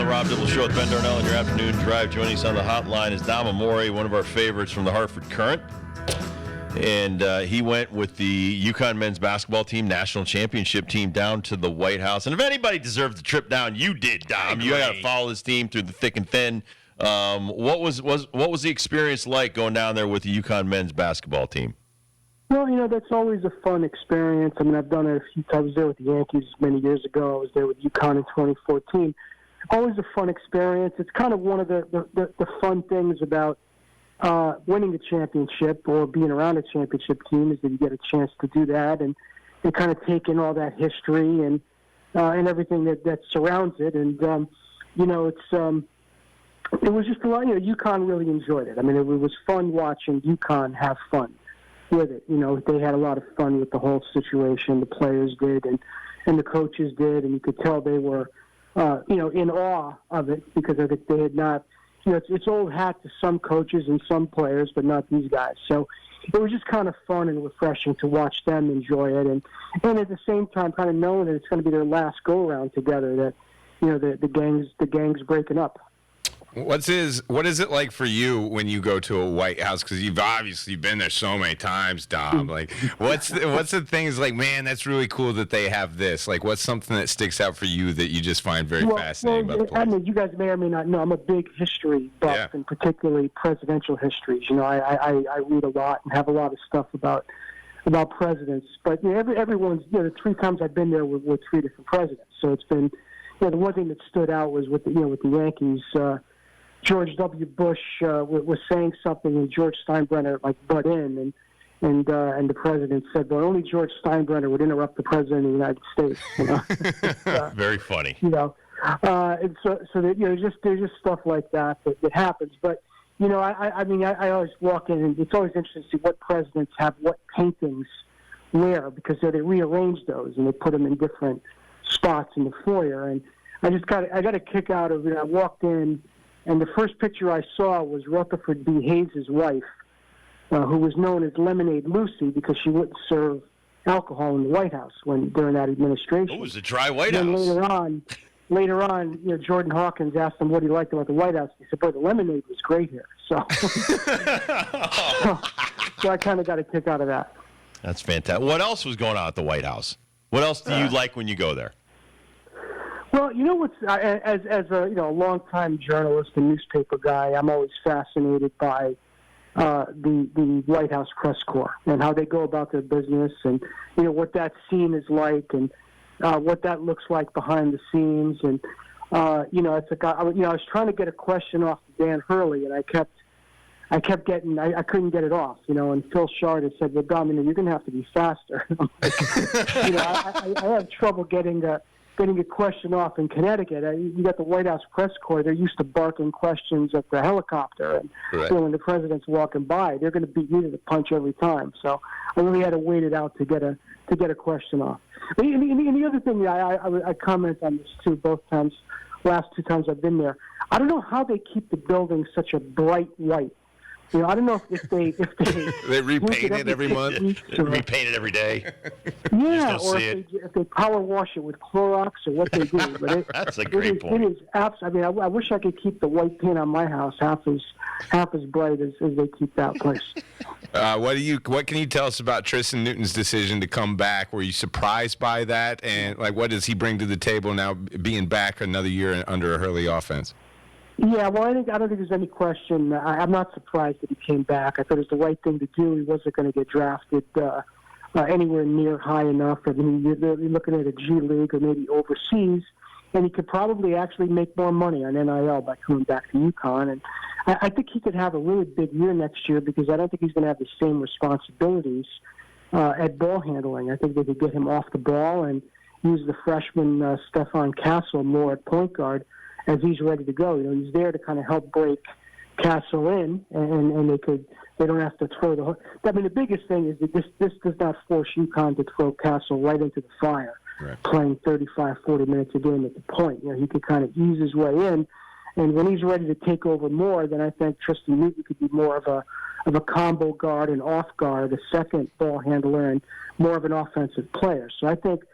the Rob Dibble Show with Ben Darnell and your afternoon drive. Joining us on the hotline is Amore, one of our favorites from the Hartford Courant. And he went with the UCONN men's basketball team, national championship team, down to the White House. And if anybody deserved the trip down, you did, Dom. You got to follow this team through the thick and thin. What was the experience like going down there with the UCONN men's basketball team? Well, that's always a fun experience. I mean, I've done it a few times. I was there with the Yankees many years ago. I was there with UConn in 2014. Always a fun experience. It's kind of one of the fun things about winning a championship or being around a championship team is that you get a chance to do that and kind of take in all that history and everything that surrounds it. And, it was just a lot. UConn really enjoyed it. I mean, it was fun watching UConn have fun with it. They had a lot of fun with the whole situation. The players did, and the coaches did, and you could tell they were, in awe of it because I think they had not, it's old hat to some coaches and some players, but not these guys. So it was just kind of fun and refreshing to watch them enjoy it, and at the same time, kind of knowing that it's going to be their last go around together. That the gang's breaking up. What is it like for you when you go to a White House? Because you've obviously been there so many times, Dom. Like, what's the things like? Man, that's really cool that they have this. Like, what's something that sticks out for you that you just find very fascinating about the place? I mean, you guys may or may not know I'm a big history buff, and particularly presidential histories. I read a lot and have a lot of stuff about presidents. But everyone's the 3 times I've been there with 3 different presidents. So it's been the one thing that stood out was with the Yankees. George W. Bush was saying something, and George Steinbrenner butt in, and the president said, "Well, only George Steinbrenner would interrupt the president of the United States." Very funny. And so there's just stuff like that happens. But I always walk in, and it's always interesting to see what presidents have what paintings where, because they rearrange those and they put them in different spots in the foyer. And I got a kick out of it. I walked in. And the first picture I saw was Rutherford B. Hayes' wife, who was known as Lemonade Lucy because she wouldn't serve alcohol in the White House during that administration. It was a dry White House. And later on, Jordan Hawkins asked him what he liked about the White House. He said, "Boy, the lemonade was great here." So I kind of got a kick out of that. That's fantastic. What else was going on at the White House? What else do you like when you go there? Well, what's as a longtime journalist and newspaper guy, I'm always fascinated by the White House press corps and how they go about their business, and what that scene is like, and what that looks like behind the scenes. And it's like I was trying to get a question off to Dan Hurley, and I kept getting I couldn't get it off. And Phil Shard had said, "Well, Dom, you're going to have to be faster." I have trouble getting a question off in Connecticut. You got the White House press corps. They're used to barking questions at the helicopter. And when the president's walking by, they're going to beat you to the punch every time. So I really had to wait it out to get a question off. And the other thing, I comment on this too, both times, last 2 times I've been there. I don't know how they keep the building such a bright white. I don't know if they they repaint it every month. Repaint it every day. Yeah, or if they power wash it with Clorox or what they do. But that's a great point. It is absolutely. I wish I could keep the white paint on my house half as bright as they keep that place. What can you tell us about Tristan Newton's decision to come back? Were you surprised by that? And what does he bring to the table now, being back another year under a Hurley offense? Yeah, well, I don't think there's any question. I'm not surprised that he came back. I thought it was the right thing to do. He wasn't going to get drafted anywhere near high enough. I mean, you're looking at a G League or maybe overseas, and he could probably actually make more money on NIL by coming back to UConn. And I think he could have a really big year next year because I don't think he's going to have the same responsibilities at ball handling. I think they could get him off the ball and use the freshman Stefan Castle more at point guard as he's ready to go. He's there to kind of help break Castle in, and they don't have to throw the hook. I mean, the biggest thing is that this does not force UConn to throw Castle right into the fire, playing 35, 40 minutes a game at the point. He could kind of ease his way in, and when he's ready to take over more, then I think Tristan Newton could be more of a combo guard and off guard, a second ball handler, and more of an offensive player. So I think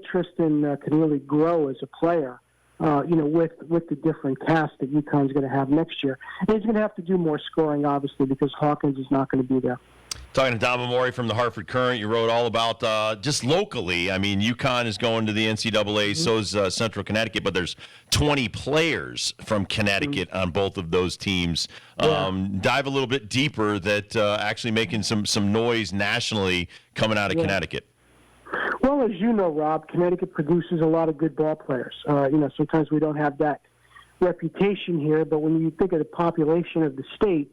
Tristan can really grow as a player with the different cast that UConn's going to have next year. And he's going to have to do more scoring, obviously, because Hawkins is not going to be there. Talking to Dom Amore from the Hartford Courant, you wrote all about just locally. I mean, UConn is going to the NCAA, so is Central Connecticut, but there's 20 players from Connecticut on both of those teams. Dive a little bit deeper that actually making some noise nationally coming out of Connecticut. Well, as you know, Rob, Connecticut produces a lot of good ball players. Sometimes we don't have that reputation here, but when you think of the population of the state,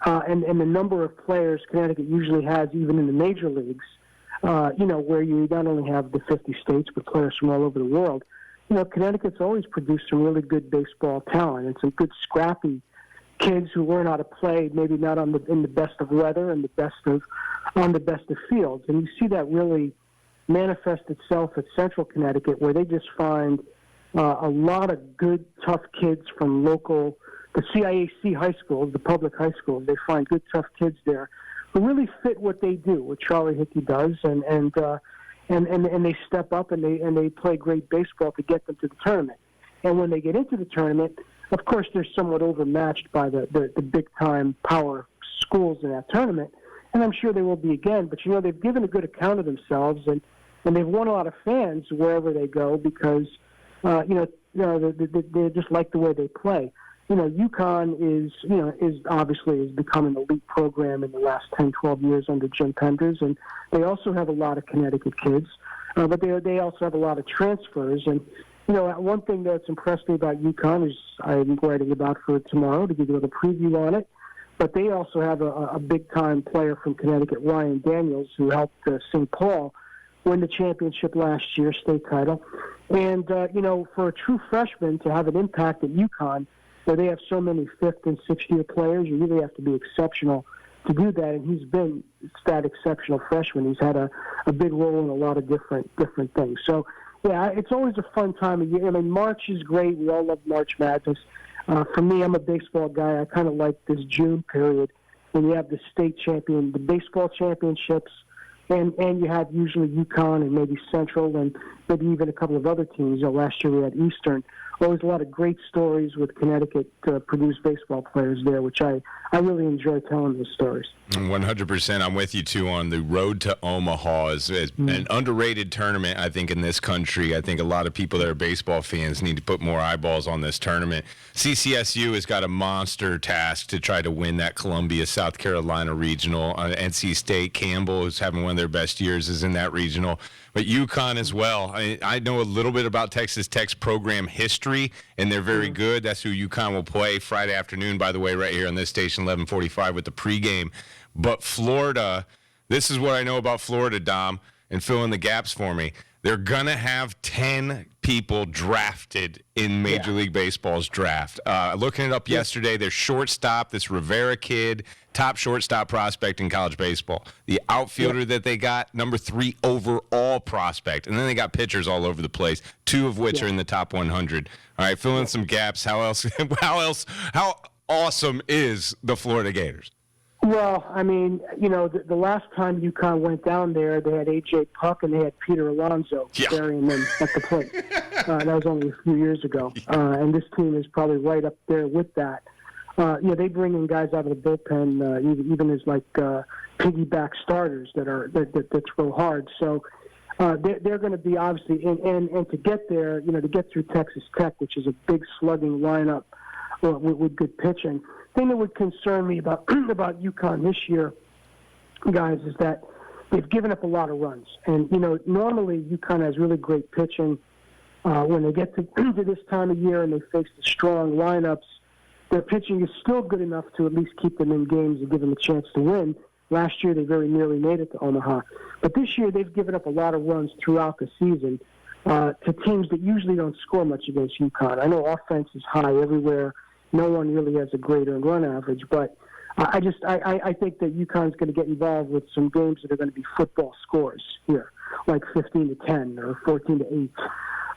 and the number of players Connecticut usually has, even in the major leagues, where you not only have the 50 states, but players from all over the world. Connecticut's always produced some really good baseball talent and some good scrappy kids who learn how to play, maybe not in the best of weather and on the best of fields. And you see that really manifest itself at Central Connecticut, where they just find a lot of good, tough kids from the CIAC high schools, the public high schools. They find good, tough kids there who really fit what they do, what Charlie Hickey does, and they step up and they play great baseball to get them to the tournament. And when they get into the tournament, of course, they're somewhat overmatched by the big-time power schools in that tournament, and I'm sure they will be again. But they've given a good account of themselves, and they've won a lot of fans wherever they go because they just like the way they play. UConn is obviously become an elite program in the last 10, 12 years under Jim Penders, and they also have a lot of Connecticut kids, but they also have a lot of transfers. And one thing that's impressed me about UConn is I'm writing about for tomorrow to give you a little preview on it. But they also have a big-time player from Connecticut, Ryan Daniels, who helped St. Paul win the championship last year, state title. And for a true freshman to have an impact at UConn, where they have so many fifth and sixth-year players, you really have to be exceptional to do that. And he's been that exceptional freshman. He's had a big role in a lot of different things. So, it's always a fun time of year. I mean, March is great. We all love March Madness. For me, I'm a baseball guy. I kind of like this June period when you have the the baseball championships, and you have usually UConn and maybe Central and maybe even a couple of other teams. Last year we had Eastern. Always a lot of great stories with Connecticut produced baseball players there, which I really enjoy telling those stories. 100%. I'm with you, too, on the road to Omaha is an underrated tournament, I think, in this country. I think a lot of people that are baseball fans need to put more eyeballs on this tournament. CCSU has got a monster task to try to win that Columbia, South Carolina regional. NC State, Campbell, who's having one of their best years, is in that regional. But UConn as well. I know a little bit about Texas Tech's program history, and they're very good. That's who UConn will play Friday afternoon, by the way, right here on this station, 11:45 with the pregame. But Florida, this is what I know about Florida, Dom, and fill in the gaps for me. They're going to have 10 people drafted in Major League Baseball's draft. Looking it up yesterday, their shortstop, this Rivera kid, top shortstop prospect in college baseball. The outfielder that they got, number 3 overall prospect. And then they got pitchers all over the place, 2 of which are in the top 100. All right, fill in some gaps. How awesome is the Florida Gators? Well, I mean, the last time UConn went down there, they had A.J. Puck and they had Peter Alonso burying them at the plate. That was only a few years ago. And this team is probably right up there with that. They bring in guys out of the bullpen, even as like piggyback starters that throw hard. So they're going to be obviously, and to get there, to get through Texas Tech, which is a big slugging lineup with good pitching. The thing that would concern me about UConn this year, guys, is that they've given up a lot of runs. And, normally UConn has really great pitching. When they get to this time of year and they face the strong lineups, their pitching is still good enough to at least keep them in games and give them a chance to win. Last year, they very nearly made it to Omaha. But this year, they've given up a lot of runs throughout the season to teams that usually don't score much against UConn. I know offense is high everywhere. No one really has a great earned run average, but I think that UConn's going to get involved with some games that are going to be football scores here, like 15-10 or 14-8.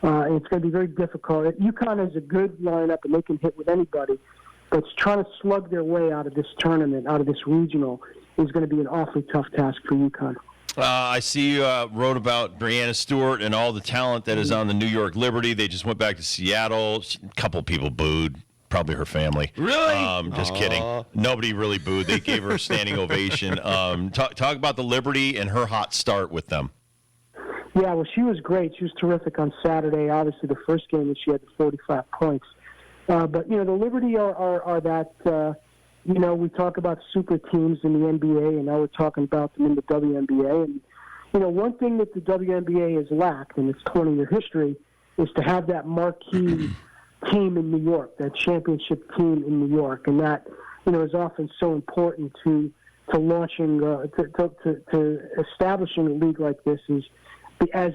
And it's going to be very difficult. UConn has a good lineup, and they can hit with anybody, but trying to slug their way out of this tournament, out of this regional, is going to be an awfully tough task for UConn. I see you wrote about Breanna Stewart and all the talent that is on the New York Liberty. They just went back to Seattle. A couple people booed. Probably her family. Really? Just kidding. Nobody really booed. They gave her a standing ovation. Talk about the Liberty and her hot start with them. Yeah, well, she was great. She was terrific on Saturday. Obviously, the first game that she had the 45 points. But, the Liberty are that, we talk about super teams in the NBA, and now we're talking about them in the WNBA. And, one thing that the WNBA has lacked in its 20-year history is to have that marquee team in New York, that championship team in New York. And that, is often so important to launching, to establishing a league like this as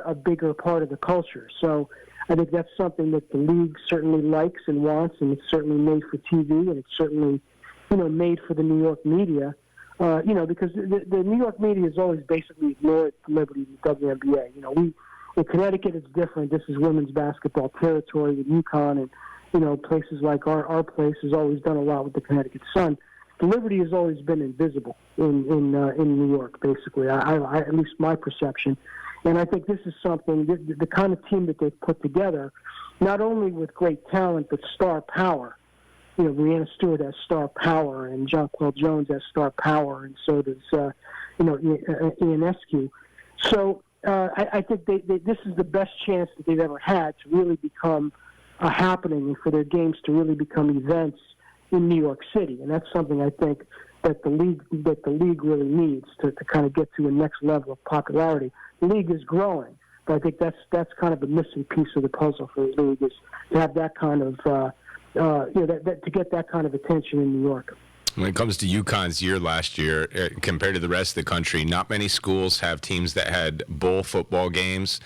a bigger part of the culture. So I think that's something that the league certainly likes and wants, and it's certainly made for TV, and it's certainly, made for the New York media, because the New York media has always basically ignored the Liberty and the WNBA. In Connecticut, it's different. This is women's basketball territory with UConn, and, places like our place has always done a lot with the Connecticut Sun. The Liberty has always been invisible in New York, basically, I at least my perception. And I think this is something, the kind of team that they've put together, not only with great talent, but star power. Breanna Stewart has star power, and Jonquel Jones has star power, and so does, Ionescu. So I think this is the best chance that they've ever had to really become a happening and for their games to really become events in New York City. And that's something I think that the league really needs to kind of get to a next level of popularity. The league is growing, but I think that's kind of a missing piece of the puzzle for the league, is to have that kind of to get that kind of attention in New York. When it comes to UConn's year last year, compared to the rest of the country, not many schools have teams that had bowl football games,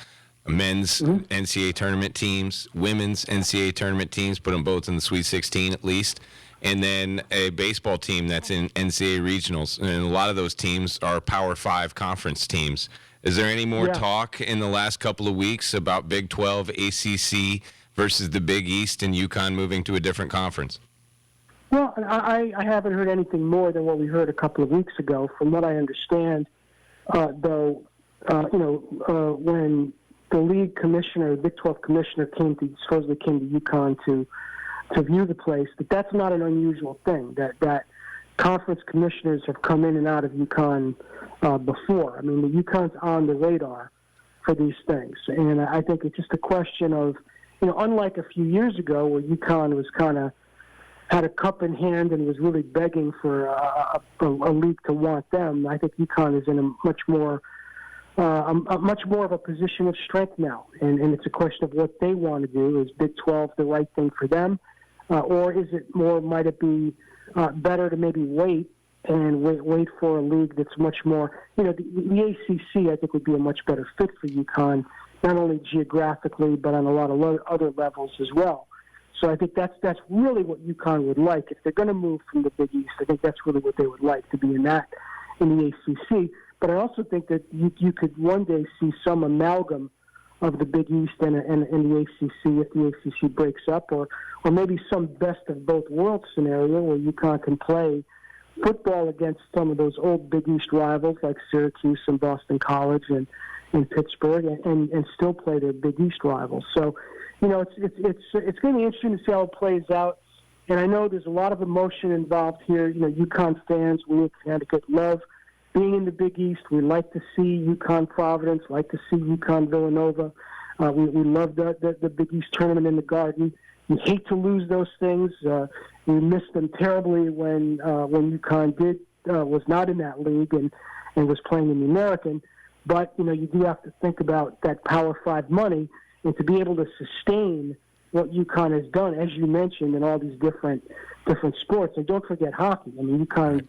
men's NCAA tournament teams, women's NCAA tournament teams, put them both in the Sweet 16 at least, and then a baseball team that's in NCAA regionals. And a lot of those teams are Power 5 conference teams. Is there any more talk in the last couple of weeks about Big 12, ACC versus the Big East, and UConn moving to a different conference? Well, I haven't heard anything more than what we heard a couple of weeks ago. From what I understand, when the league commissioner, Big 12 commissioner, supposedly came to UConn to view the place, but that's not an unusual thing. That conference commissioners have come in and out of UConn before. I mean, the UConn's on the radar for these things, and I think it's just a question of, unlike a few years ago where UConn was kind of had a cup in hand and was really begging for a league to want them. I think UConn is in a much more of a position of strength now, and it's a question of what they want to do. Is Big 12 the right thing for them, or is it more? Might it be better to maybe wait for a league that's much more? The ACC I think would be a much better fit for UConn, not only geographically but on a lot of other levels as well. So I think that's really what UConn would like. If they're going to move from the Big East, I think that's really what they would like, to be in the ACC. But I also think that you could one day see some amalgam of the Big East and the ACC if the ACC breaks up, or maybe some best of both worlds scenario where UConn can play football against some of those old Big East rivals like Syracuse and Boston College and Pittsburgh, and still play their Big East rivals. So, it's going to be interesting to see how it plays out. And I know there's a lot of emotion involved here. UConn fans, we in Connecticut love being in the Big East. We like to see UConn Providence, like to see UConn Villanova. We love the Big East tournament in the Garden. You hate to lose those things. We missed them terribly when UConn was not in that league and was playing in the American. But, you do have to think about that Power 5 money, and to be able to sustain what UConn has done, as you mentioned, in all these different sports. And don't forget hockey. I mean, UConn,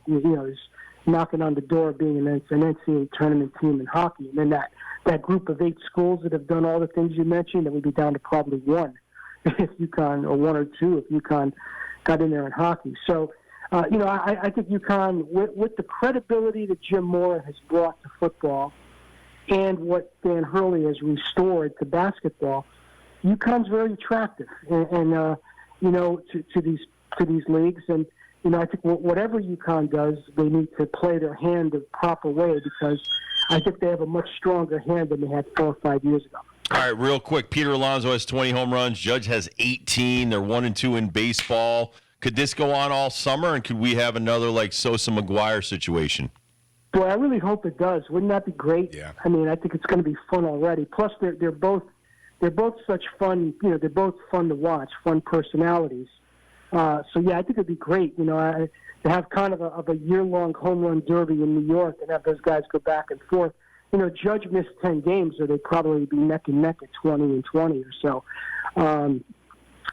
is knocking on the door of being an NCAA tournament team in hockey. And then that group of 8 schools that have done all the things you mentioned, that would be down to probably one if UConn, or 1 or 2 if UConn got in there in hockey. So, I think UConn, with the credibility that Jim Mora has brought to football, and what Dan Hurley has restored to basketball, UConn's very attractive, and to these leagues. And I think whatever UConn does, they need to play their hand the proper way, because I think they have a much stronger hand than they had 4 or 5 years ago. All right, real quick. Peter Alonso has 20 home runs. Judge has 18. They're 1-2 in baseball. Could this go on all summer, and could we have another like Sosa McGuire situation? Boy, I really hope it does. Wouldn't that be great? Yeah. I mean, I think it's going to be fun already. Plus, they're both such fun. You know, they're both fun to watch, fun personalities. So yeah, I think it'd be great. You know, to have kind of a year-long home run derby in New York and have those guys go back and forth. You know, Judge missed 10 games, or they'd probably be neck and neck at 20-20 or so.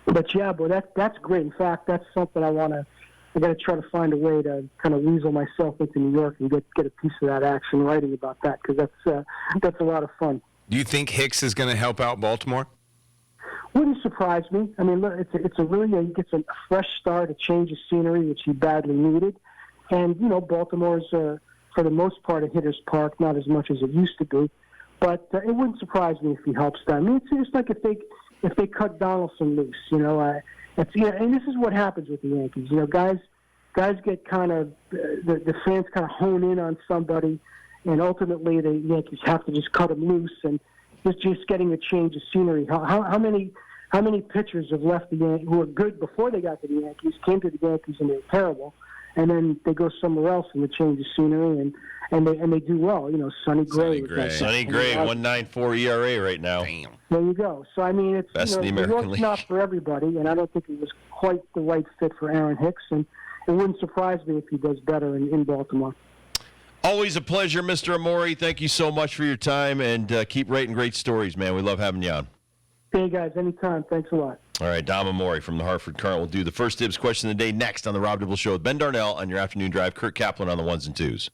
But yeah, boy, that's great. In fact, that's something I got to try to find a way to kind of weasel myself into New York and get a piece of that action, writing about that, because that's a lot of fun. Do you think Hicks is going to help out Baltimore? Wouldn't surprise me. I mean, look, it's a really he gets a fresh start, a change of scenery, which he badly needed. And you know, Baltimore's for the most part a hitter's park, not as much as it used to be. But it wouldn't surprise me if he helps them. I mean, it's like if they cut Donaldson loose, you know. And this is what happens with the Yankees. You know, guys get kind of the fans kind of hone in on somebody, and ultimately the Yankees have to just cut them loose and just getting a change of scenery. How many pitchers have left the Yankees who were good before they got to the Yankees, came to the Yankees and they're terrible, and then they go somewhere else in the change of scenery and they do well. You know, Sonny Gray. Sonny Gray, 1.94 ERA right now. Damn. There you go. So I mean, it's Best in the New American York's not for everybody, and I don't think it was quite the right fit for Aaron Hicks, and it wouldn't surprise me if he does better in Baltimore. Always a pleasure, Mr. Amore. Thank you so much for your time, and keep writing great stories, man. We love having you on. Hey, guys, anytime. Thanks a lot. All right, Dom Amore from the Hartford Courant will do the first dibs question of the day next on the Rob Dibble Show with Ben Darnell on your afternoon drive. Kurt Kaplan on the ones and twos.